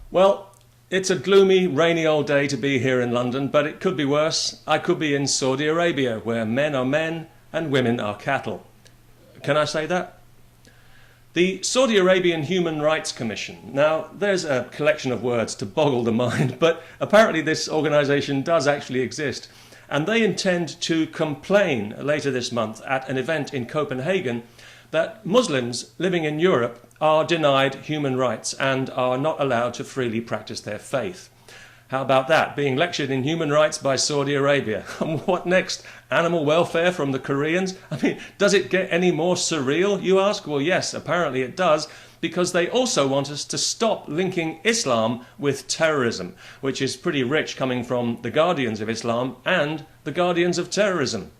Well, it's a gloomy, rainy old day to be here in London, but it could be worse. I could be in Saudi Arabia, where men are men and women are cattle. Can I say that? The Saudi Arabian Human Rights Commission. Now, there's a collection of words to boggle the mind, but apparently this organisation does actually exist. And they intend to complain later this month at an event in Copenhagen that Muslims living in Europe are denied human rights and are not allowed to freely practice their faith. How about that? Being lectured in human rights by Saudi Arabia. And what next? Animal welfare from the Koreans? I mean, does it get any more surreal, you ask? Well, yes, apparently it does, because they also want us to stop linking Islam with terrorism, which is pretty rich coming from the guardians of Islam and the guardians of terrorism.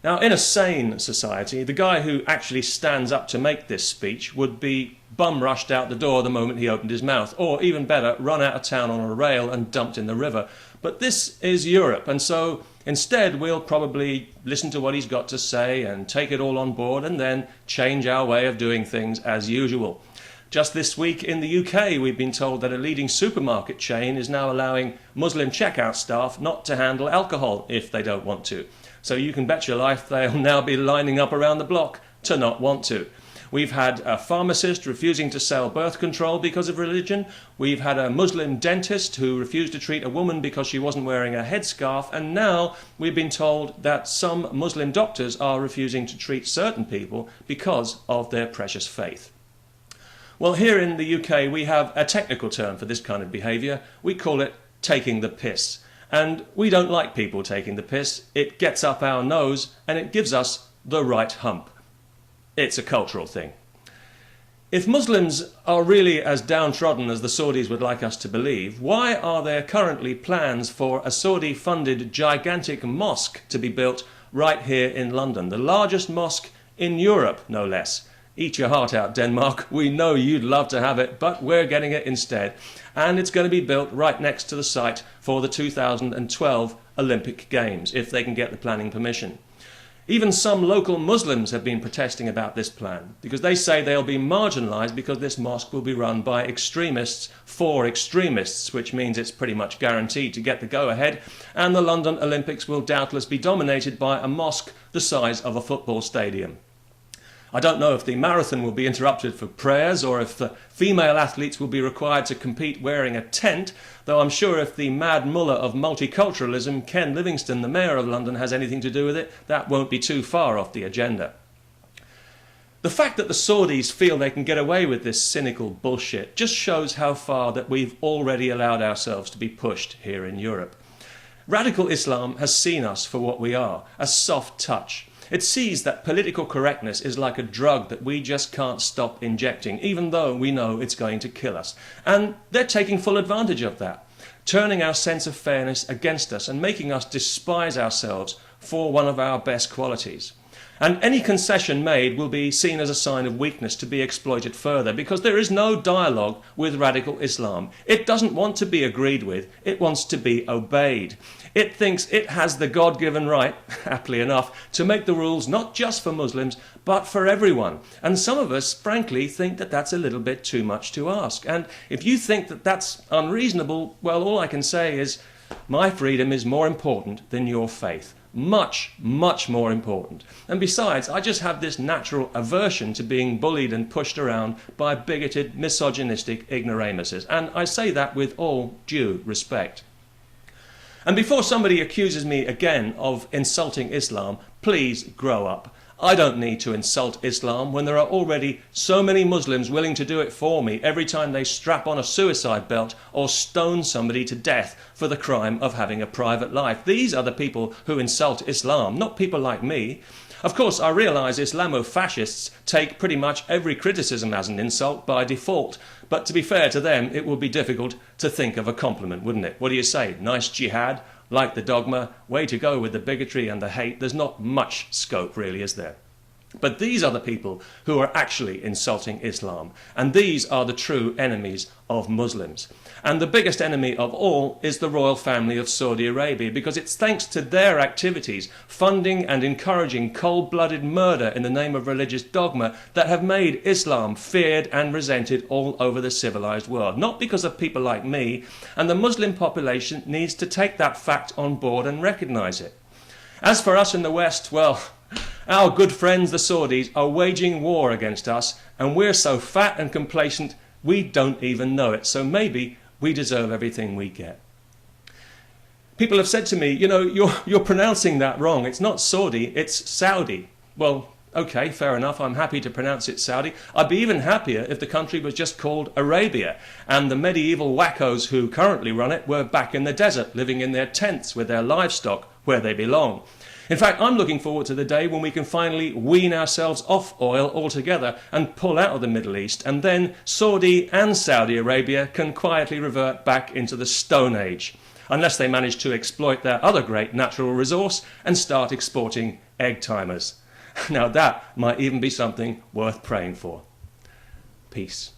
Now, in a sane society, the guy who actually stands up to make this speech would be bum-rushed out the door the moment he opened his mouth, or even better, run out of town on a rail and dumped in the river. But this is Europe, and so instead we'll probably listen to what he's got to say and take it all on board and then change our way of doing things as usual. Just this week in the UK, we've been told that a leading supermarket chain is now allowing Muslim checkout staff not to handle alcohol if they don't want to. So you can bet your life they'll now be lining up around the block to not want to. We've had a pharmacist refusing to sell birth control because of religion. We've had a Muslim dentist who refused to treat a woman because she wasn't wearing a headscarf. And now we've been told that some Muslim doctors are refusing to treat certain people because of their precious faith. Well, here in the UK, we have a technical term for this kind of behaviour. We call it taking the piss. And we don't like people taking the piss. It gets up our nose and it gives us the right hump. It's a cultural thing. If Muslims are really as downtrodden as the Saudis would like us to believe, why are there currently plans for a Saudi-funded gigantic mosque to be built right here in London? The largest mosque in Europe, no less. Eat your heart out, Denmark. We know you'd love to have it, but we're getting it instead. And it's going to be built right next to the site for the 2012 Olympic Games, if they can get the planning permission. Even some local Muslims have been protesting about this plan, because they say they'll be marginalised because this mosque will be run by extremists for extremists, which means it's pretty much guaranteed to get the go-ahead, and the London Olympics will doubtless be dominated by a mosque the size of a football stadium. I don't know if the marathon will be interrupted for prayers or if the female athletes will be required to compete wearing a tent, though I'm sure if the mad mullah of multiculturalism, Ken Livingstone, the mayor of London, has anything to do with it, that won't be too far off the agenda. The fact that the Saudis feel they can get away with this cynical bullshit just shows how far that we've already allowed ourselves to be pushed here in Europe. Radical Islam has seen us for what we are, a soft touch. It sees that political correctness is like a drug that we just can't stop injecting, even though we know it's going to kill us. And they're taking full advantage of that, turning our sense of fairness against us and making us despise ourselves for one of our best qualities. And any concession made will be seen as a sign of weakness to be exploited further, because there is no dialogue with radical Islam. It doesn't want to be agreed with, it wants to be obeyed. It thinks it has the God-given right, aptly enough, to make the rules not just for Muslims, but for everyone. And some of us, frankly, think that that's a little bit too much to ask. And if you think that that's unreasonable, well, all I can say is, my freedom is more important than your faith. Much, much more important. And besides, I just have this natural aversion to being bullied and pushed around by bigoted, misogynistic ignoramuses. And I say that with all due respect. And before somebody accuses me again of insulting Islam, please grow up. I don't need to insult Islam when there are already so many Muslims willing to do it for me every time they strap on a suicide belt or stone somebody to death for the crime of having a private life. These are the people who insult Islam, not people like me. Of course, I realise Islamo-fascists take pretty much every criticism as an insult by default, but to be fair to them, it would be difficult to think of a compliment, wouldn't it? What do you say? Nice jihad? Like the dogma? Way to go with the bigotry and the hate. There's not much scope, really, is there? But these are the people who are actually insulting Islam, and these are the true enemies of Muslims. And the biggest enemy of all is the royal family of Saudi Arabia, because it's thanks to their activities, funding and encouraging cold-blooded murder in the name of religious dogma, that have made Islam feared and resented all over the civilized world. Not because of people like me, and the Muslim population needs to take that fact on board and recognize it. As for us in the West, well, our good friends the Saudis are waging war against us, and we're so fat and complacent we don't even know it. So maybe we deserve everything we get. People have said to me, you know, you're pronouncing that wrong. It's not Saudi, it's Saudi. Well, okay, fair enough. I'm happy to pronounce it Saudi. I'd be even happier if the country was just called Arabia, and the medieval wackos who currently run it were back in the desert, living in their tents with their livestock where they belong. In fact, I'm looking forward to the day when we can finally wean ourselves off oil altogether and pull out of the Middle East, and then Saudi and Saudi Arabia can quietly revert back into the Stone Age, unless they manage to exploit their other great natural resource and start exporting egg timers. Now that might even be something worth praying for. Peace.